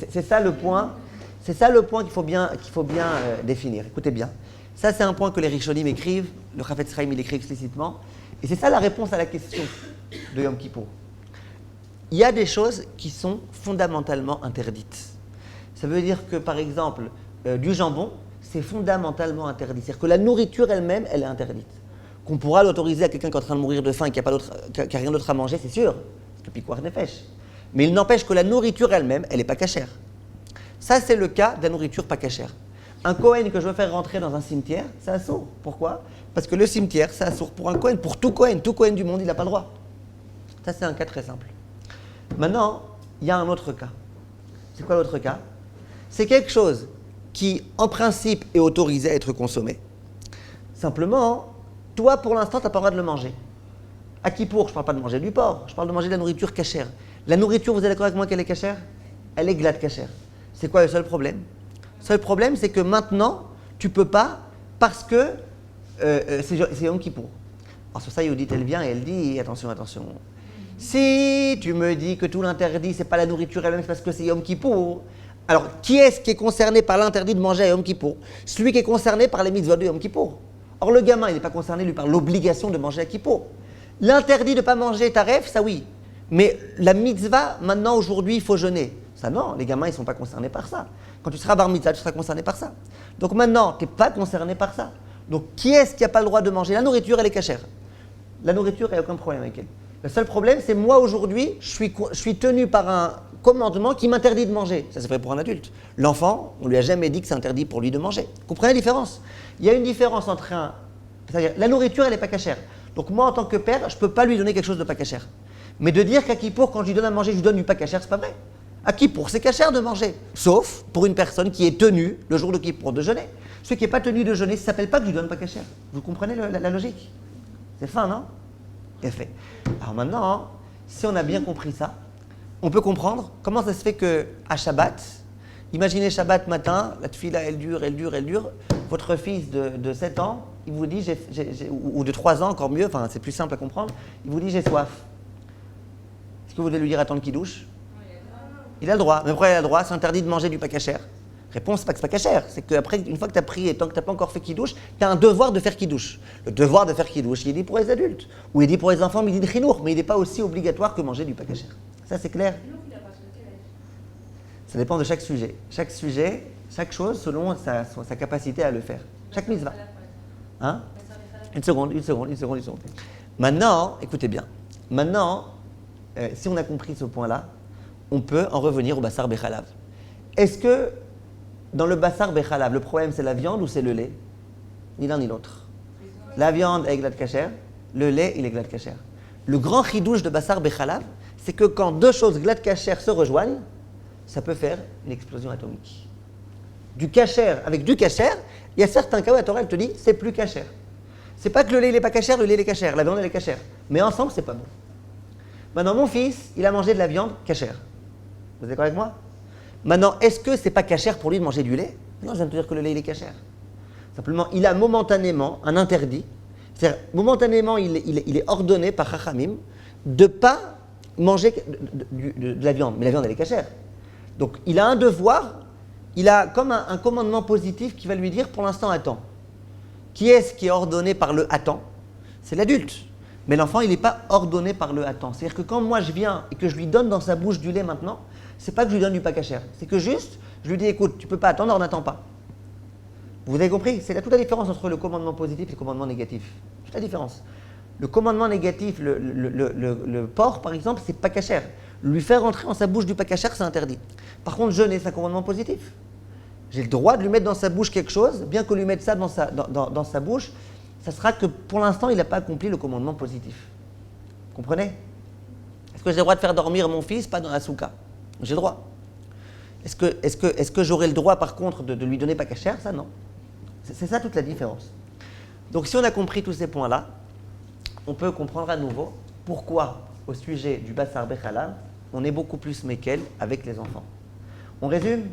c'est ça le point. C'est ça le point qu'il faut bien définir. Écoutez bien. Ça, c'est un point que les Rishonim écrivent, le Chafetz Chaim, il écrit explicitement. Et c'est ça la réponse à la question de Yom Kippour. Il y a des choses qui sont fondamentalement interdites. Ça veut dire que, par exemple, du jambon, c'est fondamentalement interdit. C'est-à-dire que la nourriture elle-même, elle est interdite. Qu'on pourra l'autoriser à quelqu'un qui est en train de mourir de faim et qui n'a rien d'autre à manger, c'est sûr. Parce que picouar nefesh. Mais il n'empêche que la nourriture elle-même, elle n'est pas cachère. Ça, c'est le cas de la nourriture pas cachère. Un Kohen que je veux faire rentrer dans un cimetière, c'est assourd. Pourquoi? Parce que le cimetière, c'est assourd pour un Kohen. Pour tout Kohen du monde, il n'a pas le droit. Ça, c'est un cas très simple. Maintenant, il y a un autre cas. C'est quoi l'autre cas? C'est quelque chose qui, en principe, est autorisé à être consommé. Simplement, toi, pour l'instant, tu n'as pas le droit de le manger. À Kippour, je ne parle pas de manger du porc, je parle de manger de la nourriture cachère. La nourriture, vous êtes d'accord avec moi qu'elle est cachère? Elle est glade cachère. C'est quoi le seul problème? Le seul problème, c'est que maintenant, tu ne peux pas, parce que c'est Yom Kippour. Alors sur ça, Yehudit, elle vient et elle dit, attention, attention. Si tu me dis que tout l'interdit, c'est pas la nourriture elle-même, c'est parce que c'est Yom Kippour. Alors, qui est-ce qui est concerné par l'interdit de manger à Yom Kippour? Celui qui est concerné par les mitzvot de Yom Kippour. Or, le gamin, il n'est pas concerné, lui, par l'obligation de manger à Kippour. L'interdit de ne pas manger taref, ça oui. Mais la mitzvah, maintenant, aujourd'hui, il faut jeûner. Ça non, les gamins, ils ne sont pas concernés par ça. Quand tu seras bar mitzvah, tu seras concerné par ça. Donc maintenant, tu n'es pas concerné par ça. Donc, qui est-ce qui n'a pas le droit de manger? La nourriture, elle est cachère. La nourriture, il n'y a aucun problème avec elle. Le seul problème, c'est moi, aujourd'hui, je suis tenu par un commandement qui m'interdit de manger. Ça, c'est vrai pour un adulte. L'enfant, on ne lui a jamais dit que c'est interdit pour lui de manger. Vous comprenez la différence? Il y a une différence entre un... C'est-à-dire, la nourriture, elle n'est pas cachère. Donc moi, en tant que père, je ne peux pas lui donner quelque chose de pas cachère. Mais de dire qu'à Kippour, quand je lui donne à manger, je lui donne du pas cachère, c'est pas vrai. À Kippour, c'est cachère de manger. Sauf pour une personne qui est tenue, le jour de Kippour, de jeûner. Celui qui n'est pas tenu de jeûner, ça ne s'appelle pas que je lui donne pas cachère. Vous comprenez la logique? C'est fin, non? Bien fait. Alors maintenant, si on a bien compris ça, on peut comprendre comment ça se fait qu'à Shabbat, imaginez Shabbat matin, la tefila elle dure, votre fils de 7 ans, il vous dit, ou de 3 ans encore mieux, enfin c'est plus simple à comprendre, il vous dit j'ai soif. Est-ce que vous devez lui dire attendre qu'il douche? Il a le droit. Mais pourquoi il a le droit? C'est interdit de manger du pas cachère. Réponse, c'est pas que c'est pas cachère. C'est qu'après, une fois que tu as pris et tant que tu n'as pas encore fait qui douche, tu as un devoir de faire qui douche. Le devoir de faire qui douche, il est dit pour les adultes. Ou il est dit pour les enfants, mais il est dit chinour. Mais il n'est pas aussi obligatoire que manger du pas cachère. Ça, c'est clair? Ça dépend de chaque sujet. Chaque sujet, chaque chose selon sa capacité à le faire. Chaque mitzvah. Hein? Une seconde. Maintenant, écoutez bien. Maintenant, si on a compris ce point-là, on peut en revenir au bassar bechalav. Est-ce que dans le bassar bechalav, le problème c'est la viande ou c'est le lait? Ni l'un ni l'autre. La viande est glad kasher, le lait il est glad kasher. Le grand chidouche de bassar bechalav, c'est que quand deux choses glad kasher se rejoignent, ça peut faire une explosion atomique. Du kasher avec du kasher, il y a certains cas où la Torah elle te dit c'est plus kasher. C'est pas que le lait il est pas kasher, le lait il est kasher, la viande elle est kasher. Mais ensemble c'est pas bon. Maintenant mon fils, il a mangé de la viande kasher. Vous êtes d'accord avec moi? Maintenant, est-ce que c'est pas cachère pour lui de manger du lait? Non, je viens de te dire que le lait, il est cachère. Simplement, il a momentanément un interdit. C'est-à-dire, momentanément, il est ordonné par Chachamim de ne pas manger de la viande. Mais la viande, elle est cachère. Donc, il a un devoir, il a comme un commandement positif qui va lui dire, pour l'instant, attends. Qui est-ce qui est ordonné par le attends? C'est l'adulte. Mais l'enfant, il n'est pas ordonné par le attends. C'est-à-dire que quand moi, je viens et que je lui donne dans sa bouche du lait maintenant, c'est pas que je lui donne du pas cachère. C'est que juste, je lui dis, écoute, tu peux pas attendre, on n'attend pas. Vous avez compris? C'est toute la différence entre le commandement positif et le commandement négatif. C'est la différence. Le commandement négatif, le porc, par exemple, c'est pas cachère. Lui faire rentrer en sa bouche du pas cachère, c'est interdit. Par contre, jeûner, c'est un commandement positif. J'ai le droit de lui mettre dans sa bouche quelque chose, bien que lui mettre ça dans sa bouche, ça sera que pour l'instant, il n'a pas accompli le commandement positif. Vous comprenez? Est-ce que j'ai le droit de faire dormir mon fils pas dans la souka? J'ai le droit. Est-ce que j'aurai le droit par contre de lui donner pas cachère? Ça non. C'est ça toute la différence. Donc si on a compris tous ces points-là, on peut comprendre à nouveau pourquoi au sujet du Bassar Bechalav, on est beaucoup plus mékel avec les enfants. On résume.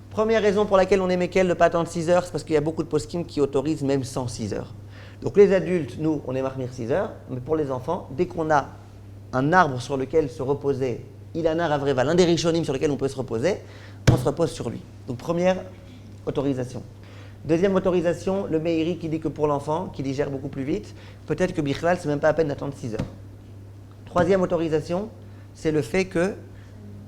Première raison pour laquelle on est mékel de ne pas attendre 6 heures, c'est parce qu'il y a beaucoup de poskim qui autorisent même sans 6 heures. Donc les adultes, nous, on est marmir 6 heures, mais pour les enfants, dès qu'on a un arbre sur lequel se reposer, Ilana Ravreva, l'un des rishonim sur lequel on peut se reposer, on se repose sur lui. Donc première autorisation. Deuxième autorisation, le Meiri qui dit que pour l'enfant, qui digère beaucoup plus vite, peut-être que Bichlal, c'est même pas à peine d'attendre 6 heures. Troisième autorisation, c'est le fait que,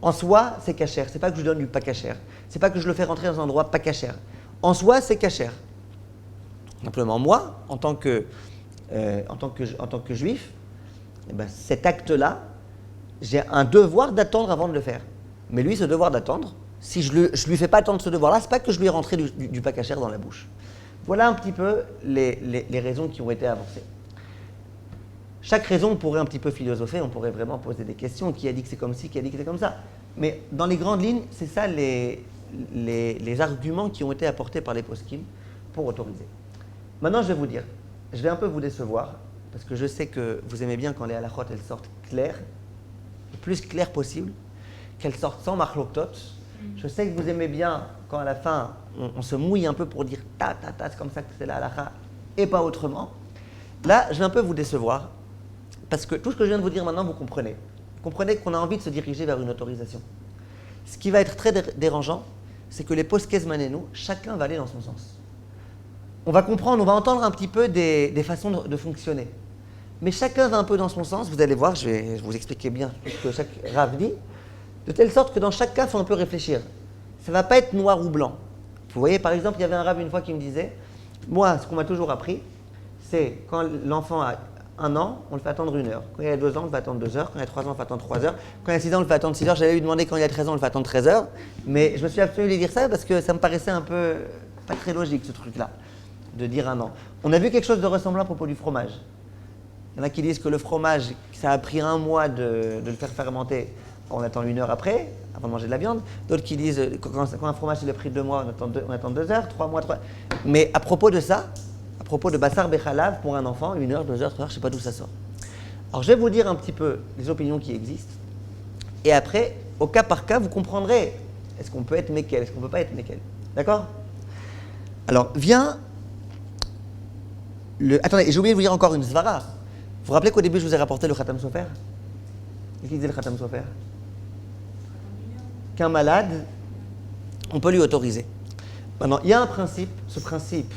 en soi, c'est cachère. C'est pas que je donne du pas cachère. C'est pas que je le fais rentrer dans un endroit pas cachère. En soi, c'est cachère. Simplement, moi, en tant que juif, eh ben, cet acte-là, j'ai un devoir d'attendre avant de le faire. Mais lui, ce devoir d'attendre, si je lui fais pas attendre ce devoir-là, c'est pas que je lui ai rentré du pas cachère dans la bouche. Voilà un petit peu les raisons qui ont été avancées. Chaque raison, on pourrait un petit peu philosopher, on pourrait vraiment poser des questions. Qui a dit que c'est comme ci, qui a dit que c'est comme ça. Mais dans les grandes lignes, c'est ça les arguments qui ont été apportés par les poskim pour autoriser. Maintenant, je vais vous dire, je vais un peu vous décevoir, parce que je sais que vous aimez bien quand les halachot, elles sortent claires, le plus claires possible, qu'elles sortent sans machloktot. Je sais que vous aimez bien quand à la fin, on se mouille un peu pour dire ta, c'est comme ça que c'est la halacha, et pas autrement. Là, je vais un peu vous décevoir, parce que tout ce que je viens de vous dire maintenant, vous comprenez. Vous comprenez qu'on a envie de se diriger vers une autorisation. Ce qui va être très dérangeant, c'est que les posques manénou, chacun va aller dans son sens. On va comprendre, on va entendre un petit peu des façons de fonctionner. Mais chacun va un peu dans son sens. Vous allez voir, je vais vous expliquer bien tout ce que chaque rave dit, de telle sorte que dans chaque cas, il faut un peu réfléchir. Ça ne va pas être noir ou blanc. Vous voyez, par exemple, il y avait un rave une fois qui me disait, moi, ce qu'on m'a toujours appris, c'est quand l'enfant a 1 an, on le fait attendre 1 heure. Quand il a 2 ans, on le fait attendre 2 heures. Quand il a 3 ans, on le fait attendre 3 heures. Quand il a 6 ans, on le fait attendre 6 heures. J'allais lui demander quand il a 13 ans, on le fait attendre 13 heures. Mais je me suis abstenu de dire ça parce que ça me paraissait un peu pas très logique, ce truc-là, de dire 1 an. On a vu quelque chose de ressemblant à propos du fromage. Il y en a qui disent que le fromage, ça a pris 1 mois de le faire fermenter. On attend 1 heure après, avant de manger de la viande. D'autres qui disent que quand un fromage il a pris 2 mois, on attend 2 heures, 3 mois, 3. Mais à propos de ça, à propos de Bassar Bechalav pour un enfant, 1 heure, 2 heures, 3 heures, je ne sais pas d'où ça sort. Alors je vais vous dire un petit peu les opinions qui existent. Et après, au cas par cas, vous comprendrez est-ce qu'on peut être mékel, est-ce qu'on ne peut pas être mékel. D'accord? Alors vient le. Attendez, j'ai oublié de vous dire encore une svara. Vous vous rappelez qu'au début je vous ai rapporté le Khatam Sofer? Qu'est-ce qu'il disait le Khatam Sofer? Qu'un malade, on peut lui autoriser. Maintenant, il y a un principe, ce principe,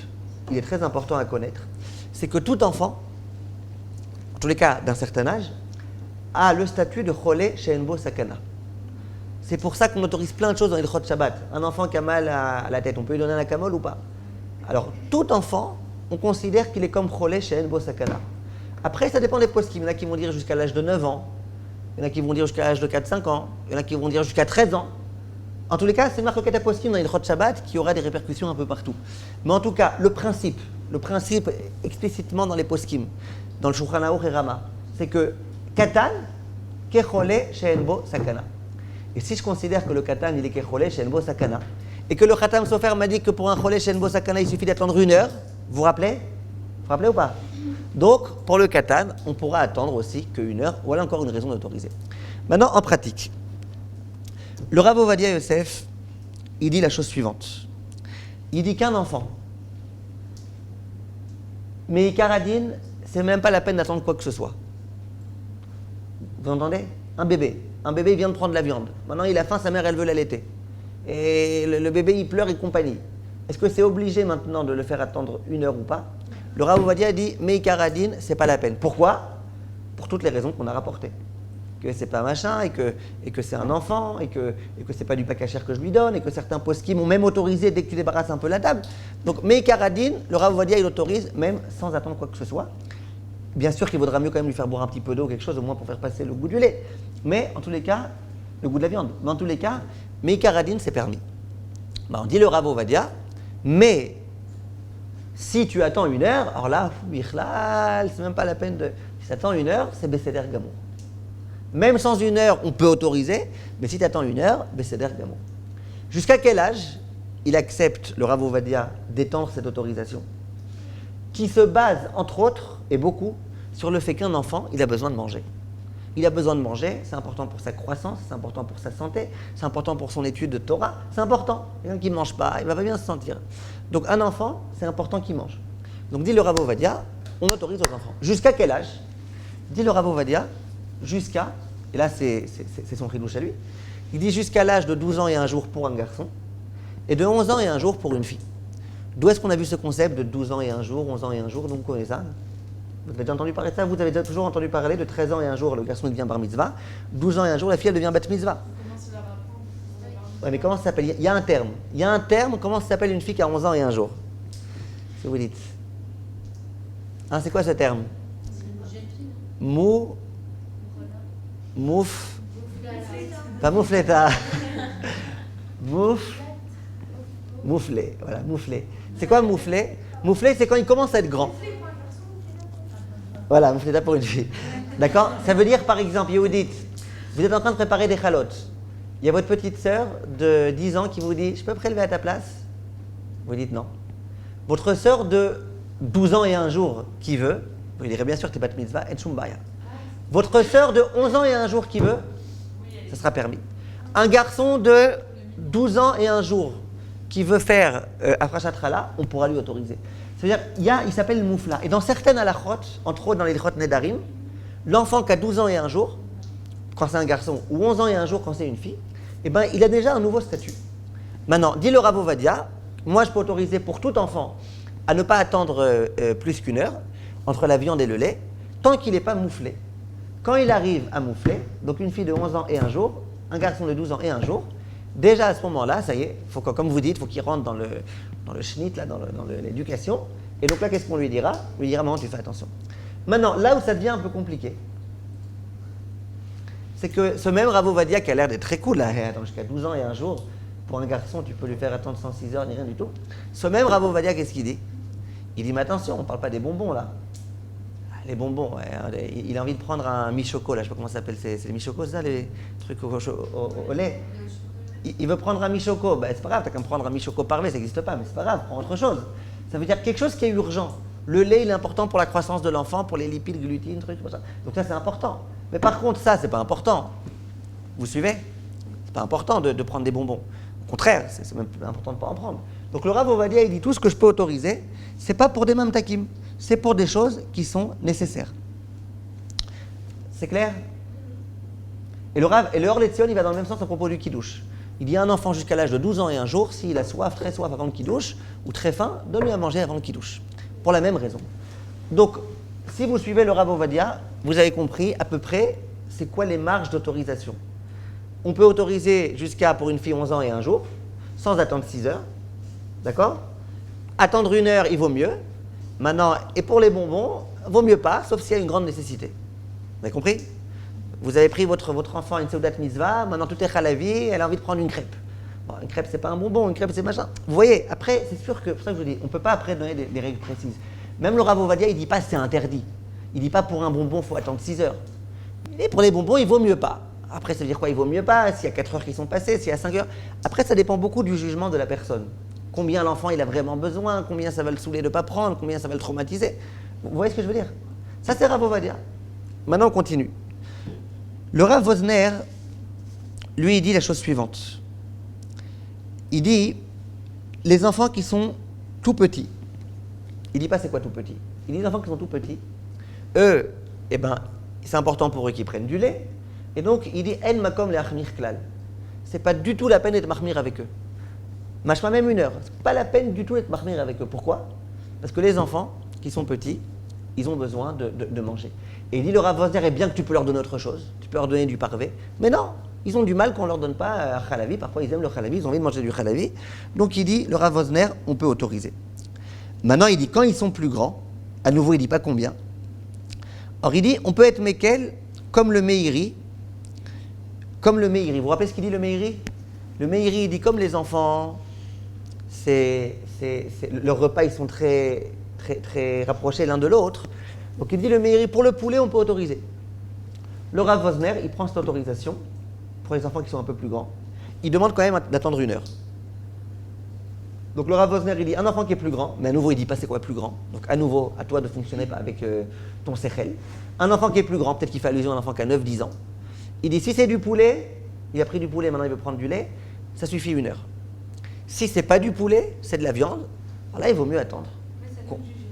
il est très important à connaître, c'est que tout enfant, en tous les cas d'un certain âge, a le statut de Cholé She'enbo Sakana. C'est pour ça qu'on autorise plein de choses dans les Chot Shabbat. Un enfant qui a mal à la tête, on peut lui donner un acamol ou pas? Alors, tout enfant, on considère qu'il est comme Cholé She'enbo Sakana. Après, ça dépend des postes. Il y en a qui vont dire jusqu'à l'âge de 9 ans, il y en a qui vont dire jusqu'à l'âge de 4-5 ans, il y en a qui vont dire jusqu'à 13 ans. En tous les cas, c'est une marque à postim dans les Chot Shabbat qui aura des répercussions un peu partout. Mais en tout cas, le principe explicitement dans les poskim, dans le Shulchan Aruch et Rama, c'est que Katan, Kecholé She'enbo Sakana. Et si je considère que le Katan, il est Kecholé She'enbo Sakana, et que le Khatam Sofer m'a dit que pour un Cholé She'enbo Sakana, il suffit d'attendre 1 heure, vous vous rappelez? Vous vous rappelez ou pas? Donc, pour le Katan, on pourra attendre aussi que 1 heure. Voilà encore une raison d'autoriser. Maintenant, en pratique. Le Rav Ovadia Yosef, il dit la chose suivante. Il dit qu'un enfant, mais Ikaradine, c'est même pas la peine d'attendre quoi que ce soit. Vous entendez? Un bébé. Un bébé, il vient de prendre de la viande. Maintenant, il a faim, sa mère, elle veut l'allaiter. Et le bébé, il pleure et compagnie. Est-ce que c'est obligé maintenant de le faire attendre 1 heure ou pas? Le Rav Ovadia dit, mais Ikaradine, c'est pas la peine. Pourquoi? Pour toutes les raisons qu'on a rapportées. Que c'est pas machin, et que c'est un enfant, et que c'est pas du pakachère que je lui donne, et que certains poskim m'ont même autorisé dès que tu débarrasses un peu la table. Donc, Meikaradine, le Rav Ovadia, il autorise même sans attendre quoi que ce soit. Bien sûr qu'il vaudra mieux quand même lui faire boire un petit peu d'eau, quelque chose au moins pour faire passer le goût du lait. Mais en tous les cas, le goût de la viande. Mais en tous les cas, Meikaradine, c'est permis. On dit le Rav Ovadia, mais si tu attends 1 heure, alors là, c'est même pas la peine de. Si tu attends 1 heure, c'est Besséder Gamour. Même sans 1 heure, on peut autoriser, mais si tu attends 1 heure, c'est d'ergamo. Jusqu'à quel âge il accepte, le Rav Ovadia, d'étendre cette autorisation, qui se base, entre autres, et beaucoup, sur le fait qu'un enfant, il a besoin de manger. Il a besoin de manger, c'est important pour sa croissance, c'est important pour sa santé, c'est important pour son étude de Torah, c'est important. Quelqu'un qui ne mange pas, il va pas bien se sentir. Donc un enfant, c'est important qu'il mange. Donc dit le Rav Ovadia, on autorise aux enfants. Jusqu'à quel âge? Dit le Rav Ovadia, jusqu'à, et là c'est son chidouche à lui, il dit jusqu'à l'âge de 12 ans et 1 jour pour un garçon, et de 11 ans et 1 jour pour une fille. D'où est-ce qu'on a vu ce concept de 12 ans et 1 jour, 11 ans et 1 jour, donc vous connaissez ça? Vous avez déjà entendu parler de ça? Vous avez déjà toujours entendu parler de 13 ans et 1 jour, le garçon devient bar mitzvah, 12 ans et 1 jour, la fille elle devient bat mitzvah. Ouais, mais comment ça s'appelle? Il y a un terme. Il y a un terme, comment ça s'appelle une fille qui a 11 ans et 1 jour? Qu'est-ce que vous dites? Hein, c'est quoi ce terme? Mou, mouf, pas moufleta, mouf, mouflé, voilà, mouflé. C'est quoi mouflé? Mouflé, c'est quand il commence à être grand. Voilà, moufleta pour une fille. D'accord? Ça veut dire, par exemple, Yehudit, vous êtes en train de préparer des chalotes. Il y a votre petite sœur de 10 ans qui vous dit « Je peux prélever à ta place ?» Vous dites non. Votre sœur de 12 ans et 1 jour qui veut, vous lui direz bien sûr, t'es bat mitzvah, et shumbaya. Votre sœur de 11 ans et 1 jour qui veut, ça sera permis. Un garçon de 12 ans et 1 jour qui veut faire Afrashatrala, on pourra lui autoriser. C'est-à-dire, il s'appelle Moufla. Et dans certaines halachot, entre autres dans les halachot Nedarim, l'enfant qui a 12 ans et 1 jour, quand c'est un garçon, ou 11 ans et 1 jour quand c'est une fille, eh ben, il a déjà un nouveau statut. Maintenant, dit le Rav Ovadia, moi je peux autoriser pour tout enfant à ne pas attendre plus qu'1 heure entre la viande et le lait, tant qu'il n'est pas mouflé. Quand il arrive à moufler, donc une fille de 11 ans et 1 jour, un garçon de 12 ans et 1 jour, déjà à ce moment-là, ça y est, faut que, comme vous dites, il faut qu'il rentre dans le schnit, là, dans l'éducation. Et donc là, qu'est-ce qu'on lui dira? On lui dira, maman, tu fais attention. Maintenant, là où ça devient un peu compliqué, c'est que ce même Rav Ovadia qui a l'air d'être très cool, là, attends, jusqu'à 12 ans et 1 jour, pour un garçon, tu peux lui faire attendre 106 heures, ni rien du tout. Ce même Rav Ovadia, qu'est-ce qu'il dit? Il dit, mais attention, on ne parle pas des bonbons, là. Les bonbons, ouais, il a envie de prendre un michoco, là, je ne sais pas comment ça s'appelle, c'est les michocos, ça, les trucs au lait. Il veut prendre un michoco, ben, c'est pas grave, t'as qu'à me prendre un michoco parvé, ça n'existe pas, mais c'est pas grave, prends autre chose. Ça veut dire quelque chose qui est urgent. Le lait, il est important pour la croissance de l'enfant, pour les lipides, gluten, trucs comme ça. Donc ça, c'est important. Mais par contre, ça, c'est pas important. Vous suivez? C'est pas important de prendre des bonbons. Au contraire, c'est même important de ne pas en prendre. Donc le Rav Ovadia, il dit tout ce que je peux autoriser, c'est pas pour des mamtakim, c'est pour des choses qui sont nécessaires. C'est clair? Et le Or Letzion, il va dans le même sens à propos du kiddush. Il dit à un enfant jusqu'à l'âge de 12 ans et 1 jour, s'il a soif, très soif avant le kiddush, ou très faim, donne-lui à manger avant le kiddush. Pour la même raison. Donc, si vous suivez le Rav Ovadia, vous avez compris à peu près c'est quoi les marges d'autorisation. On peut autoriser jusqu'à, pour une fille, 11 ans et 1 jour, sans attendre 6 heures. D'accord? Attendre 1 heure, il vaut mieux. Maintenant, et pour les bonbons, vaut mieux pas, sauf s'il y a une grande nécessité. Vous avez compris? Vous avez pris votre enfant à une seudat mitzvah, maintenant tout est chalavi, elle a envie de prendre une crêpe. Bon, une crêpe, c'est pas un bonbon, une crêpe, c'est machin. Vous voyez, après, c'est sûr que, c'est pour ça que je vous dis, on ne peut pas après donner des règles précises. Même le Rav Ovadia, il ne dit pas c'est interdit. Il ne dit pas pour un bonbon, il faut attendre 6 heures. Et pour les bonbons, il vaut mieux pas. Après, ça veut dire quoi? Il vaut mieux pas, s'il y a 4 heures qui sont passées, s'il y a 5 heures. Après, ça dépend beaucoup du jugement de la personne. Combien l'enfant il a vraiment besoin, combien ça va le saouler de ne pas prendre, combien ça va le traumatiser. Vous voyez ce que je veux dire? Ça, c'est Rav Ovadia. Maintenant, on continue. Le Rav Wosner, lui, il dit la chose suivante. Il dit, les enfants qui sont tout petits, il dit pas c'est quoi tout petit, il dit les enfants qui sont tout petits, eux, eh ben, c'est important pour eux qu'ils prennent du lait, et donc il dit, en makom le achmir klal. C'est pas du tout la peine d'être mahmir avec eux. Machma même 1 heure, c'est pas la peine du tout d'être mahmir avec eux. Pourquoi? Parce que les enfants qui sont petits, ils ont besoin de manger. Et il dit, le Rav Wosner, est bien que tu peux leur donner autre chose, tu peux leur donner du parvé, mais non, ils ont du mal qu'on ne leur donne pas un chalavi, parfois ils aiment le chalavi, ils ont envie de manger du chalavi, donc il dit, le Rav Wosner, on peut autoriser. Maintenant, il dit, quand ils sont plus grands, à nouveau, il ne dit pas combien, alors il dit, on peut être Mekel comme le Meiri, vous vous rappelez ce qu'il dit le Meiri? Le Meiri, il dit, comme les enfants, leurs repas, ils sont très rapprochés l'un de l'autre. Donc il dit le Meiri, pour le poulet, on peut autoriser. Le Rav Wosner, il prend cette autorisation pour les enfants qui sont un peu plus grands. Il demande quand même d'attendre 1 heure. Donc le Rav Wosner, il dit un enfant qui est plus grand, mais à nouveau, il dit pas c'est quoi plus grand. Donc à nouveau, à toi de fonctionner avec ton sechel. Un enfant qui est plus grand, peut-être qu'il fait allusion à un enfant qui a 9-10 ans. Il dit si c'est du poulet, il a pris du poulet, maintenant il veut prendre du lait, ça suffit 1 heure. Si c'est pas du poulet, c'est de la viande, alors là il vaut mieux attendre. Mais c'est Con- nous de juger.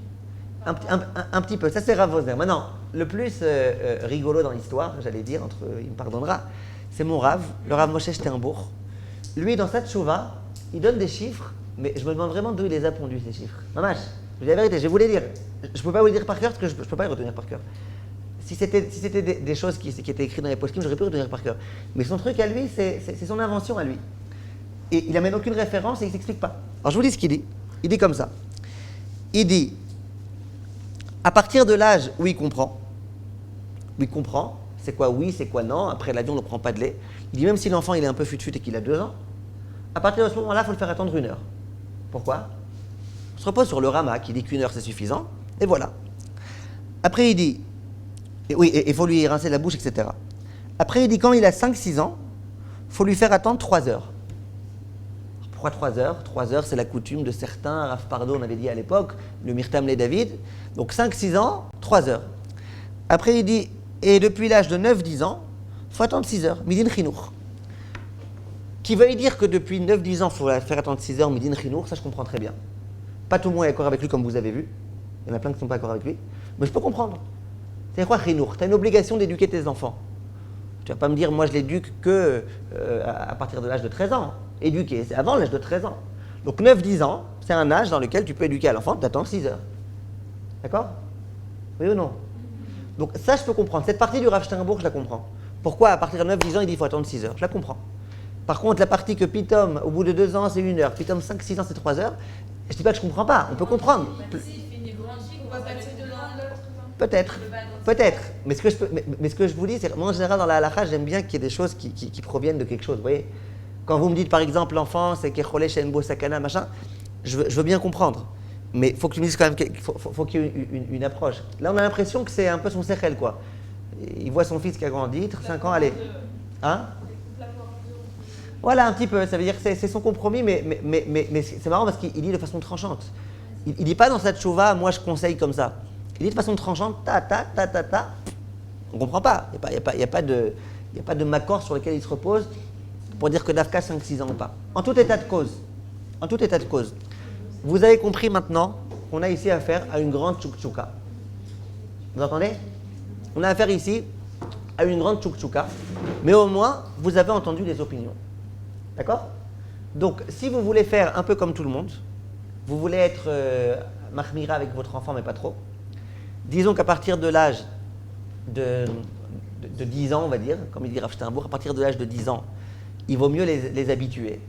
un petit peu, ça c'est Rav Wosner. Maintenant, le plus rigolo dans l'histoire, j'allais dire, il me pardonnera, c'est mon Rav, le Rav Moshe Sternbourg. Lui, dans sa tchouva, il donne des chiffres, mais je me demande vraiment d'où il les a pondus, ces chiffres. Mamash, je vous dis la vérité, je vais vous les dire. Je ne peux pas vous les dire par cœur, parce que je ne peux pas les retenir par cœur. Si c'était des choses qui étaient écrites dans les poskim, j'aurais pu retenir par cœur. Mais son truc à lui, c'est son invention à lui. Et il n'amène aucune référence et il ne s'explique pas. Alors je vous dis ce qu'il dit. Il dit comme ça. Il dit, à partir de l'âge où il comprend, c'est quoi oui, c'est quoi non, après l'avion ne prend pas de lait. Il dit même si l'enfant il est un peu fut-fut et qu'il a 2 ans, à partir de ce moment-là, il faut le faire attendre 1 heure. Pourquoi? On se repose sur le Rama qui dit qu'1 heure c'est suffisant, et voilà. Après il dit, il faut lui rincer la bouche, etc. Après il dit quand il a 5-6 ans, il faut lui faire attendre 3 heures. Pourquoi 3 heures? 3 heures, c'est la coutume de certains, Rav Pardo, on avait dit à l'époque, le Myrtam le David. Donc 5-6 ans, 3 heures. Après, il dit, et depuis l'âge de 9-10 ans, il faut attendre 6 heures, midin chinour. Qui veuille dire que depuis 9-10 ans, il faut faire attendre 6 heures, midin chinour, ça je comprends très bien. Pas tout le monde est d'accord avec lui, comme vous avez vu. Il y en a plein qui ne sont pas d'accord avec lui. Mais je peux comprendre. C'est quoi chinour? Tu as une obligation d'éduquer tes enfants. Tu ne vas pas me dire, moi je l'éduque que à partir de l'âge de 13 ans. Éduquer, c'est avant l'âge de 13 ans. Donc 9-10 ans, c'est un âge dans lequel tu peux éduquer à l'enfant d'attendre 6 heures. D'accord? Oui ou non? Donc ça, je peux comprendre. Cette partie du Rav Sternbourg, je la comprends. Pourquoi à partir de 9-10 ans, il dit qu'il faut attendre 6 heures? Je la comprends. Par contre, la partie que Pitom, au bout de 2 ans, c'est 1 heure, Pitom 5-6 ans, c'est 3 heures, je ne dis pas que je ne comprends pas. On peut comprendre. On va passer de l'un à l'autre. Peut-être. Mais ce que je vous dis, c'est moi en général dans la halakha, j'aime bien qu'il y ait des choses qui proviennent de quelque chose. Vous voyez? Quand vous me dites par exemple l'enfant, c'est Kecholé, Shenbo, Sakana, machin, je veux bien comprendre. Mais il faut que tu me dises quand même qu'il faut qu'il y ait une approche. Là, on a l'impression que c'est un peu son sechel, quoi. Il voit son fils qui a grandi, 5 ans, allez. Hein? Voilà, un petit peu. Ça veut dire que c'est son compromis, mais c'est marrant parce qu'il dit de façon tranchante. Il ne dit pas dans sa tchouva, moi je conseille comme ça. Il dit de façon tranchante, ta. On ne comprend pas. Il n'y a pas de maccord sur lequel il se repose pour dire que Dafka 5-6 ans ou pas. En tout état de cause, vous avez compris maintenant qu'on a ici affaire à une grande tchouk-tchouka. Vous entendez? On a affaire ici à une grande tchouk-tchouka, mais au moins, vous avez entendu les opinions. D'accord? Donc, si vous voulez faire un peu comme tout le monde, vous voulez être mahmira avec votre enfant, mais pas trop, disons qu'à partir de l'âge de 10 ans, on va dire, comme il dit Rav Sternbourg, à partir de l'âge de 10 ans, il vaut mieux les habituer.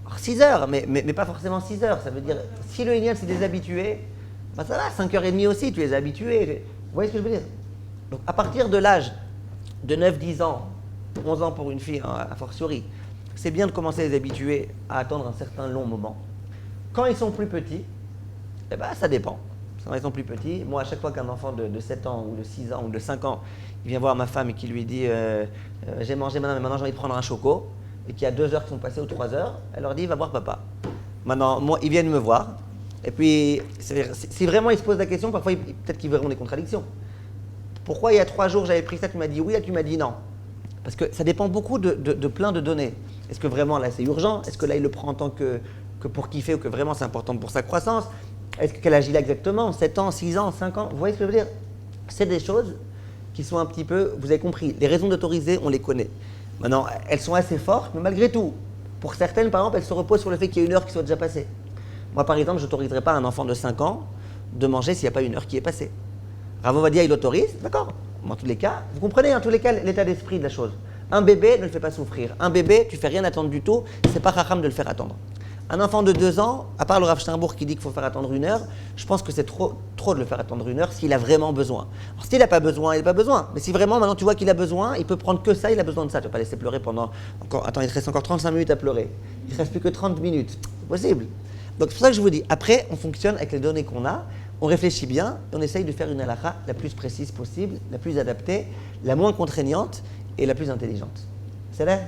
Alors 6 heures, mais pas forcément 6 heures. Ça veut dire, si le Inyan c'est des habitués, bah ça va, 5h30 aussi, tu les as habitués. Vous voyez ce que je veux dire? Donc à partir de l'âge de 9-10 ans, 11 ans pour une fille, hein, a fortiori, c'est bien de commencer à les habituer à attendre un certain long moment. Quand ils sont plus petits, eh ben, ça dépend. Quand ils sont plus petits, moi à chaque fois qu'un enfant de 7 ans ou de 6 ans ou de 5 ans, il vient voir ma femme et qui lui dit j'ai mangé maintenant, mais maintenant j'ai envie de prendre un choco, et qu'il y a 2 heures qui sont passées ou 3 heures, elle leur dit va voir papa. Maintenant, moi, ils viennent me voir, et puis si vraiment ils se posent la question, parfois peut-être qu'ils verront des contradictions. Pourquoi il y a 3 jours j'avais pris ça, tu m'as dit oui, là tu m'as dit non? Parce que ça dépend beaucoup de plein de données. Est-ce que vraiment là c'est urgent? Est-ce que là il le prend en tant que pour kiffer ou que vraiment c'est important pour sa croissance? Est-ce que quel âge il a exactement? 7 ans, 6 ans, 5 ans? Vous voyez ce que je veux dire? C'est des choses qui sont un petit peu, vous avez compris, les raisons d'autoriser, on les connaît. Maintenant, elles sont assez fortes, mais malgré tout, pour certaines, par exemple, elles se reposent sur le fait qu'il y ait 1 heure qui soit déjà passée. Moi, par exemple, je n'autoriserai pas à un enfant de 5 ans de manger s'il n'y a pas 1 heure qui est passée. Rav Ovadia, il autorise, d'accord? En tous les cas, vous comprenez en tous les cas l'état d'esprit de la chose. Un bébé ne le fait pas souffrir. Un bébé, tu fais rien attendre du tout, c'est pas racham de le faire attendre. Un enfant de 2 ans, à part le Rav Sternbourg qui dit qu'il faut faire attendre 1 heure, je pense que c'est trop de le faire attendre 1 heure s'il a vraiment besoin. Alors s'il n'a pas besoin, il n'a pas besoin. Mais si vraiment maintenant tu vois qu'il a besoin, il peut prendre que ça, il a besoin de ça. Tu ne vas pas laisser pleurer pendant encore. Attends, il te reste encore 35 minutes à pleurer. Il ne te reste plus que 30 minutes. C'est possible. Donc c'est pour ça que je vous dis, après on fonctionne avec les données qu'on a, on réfléchit bien et on essaye de faire une halakha la plus précise possible, la plus adaptée, la moins contraignante et la plus intelligente. C'est là